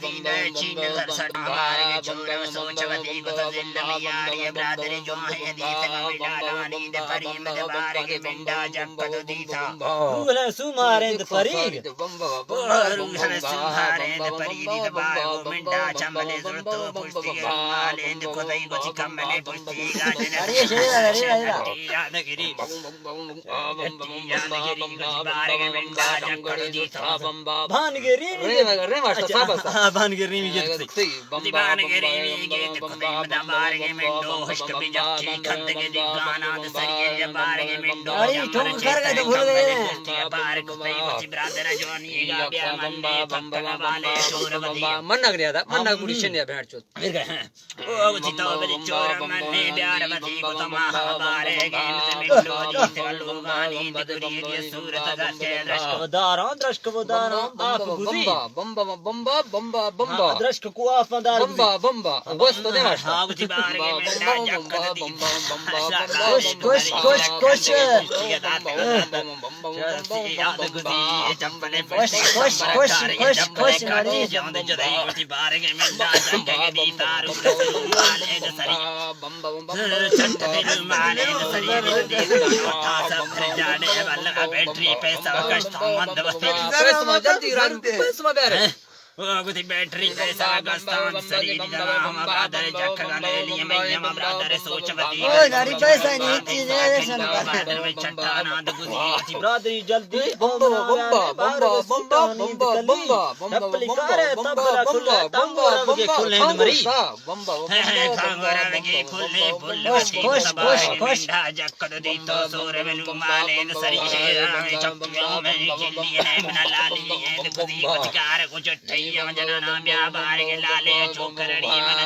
दीने चीन सरसट हमारे के छोड़ सोचवती को जिंदगी ये ब्रादर जो है दी से मिडाला नींद परी में बारे के मिंडा जक्कद दीता रूह सुमारे परी रूह सुमारे परी दी बारे को मिंडा चंबले जुड़तो पुष्टि के माले को दई को चिकमले पुष्टि गाजन यादगिरी यादगिरी बारे के मिंडा जक्कद दीता भानगिरी रे मास्टर साहब भानगिरी में ये दीवानगिरी में गीत को दई बारे के मिंडो हष्ट बिजक्की खंड के दिगाना सरिये बारे के मिंडो अरे तुम कर गए तो भूल गए बारे को दई को ब्रादर जोनी गा ब्या मंदे पक्का वाले चोरवती मन नग नहीं आता मन नग मुड़ी शेनिया भेड़ चोद फिर गए ओ चितो बदि चोर मन्ने ब्यारवती को तमा बारे के मिंडो जीत लोगानी दिगरी के सूरत गते दृष्ट को दारा आप गुजी बम्बा बम्बा बम्बा बम्बा दृष्ट को आप दार बम्बा बम्बा बस तो दे मास्टर हाँ गुजी बारे के मिंडा जक्कद दी कुछ बैटरी पैसा गस्तान शरीर हम ब्रादर जखगाने लिए मैं हम ब्रादर सोचवती ओ नारी पैसा नहीं चीज है सन ब्रादर में छट्टा नाद गुजी ब्रादरी जल्दी बम्बा बम्बा बम्बा बम्बा बम्बा बम्बा टपली करे तबला खुले तंबोरा के खुले मरी बम्बा खांगरा के खुले फुल खुश जक्कद दी तो सोर में माले शरीर में चक्कियों में किलिए बना लाली गुजी बचकार को चट्टैया जना ब्या बारे के लाले चोकरड़ी मन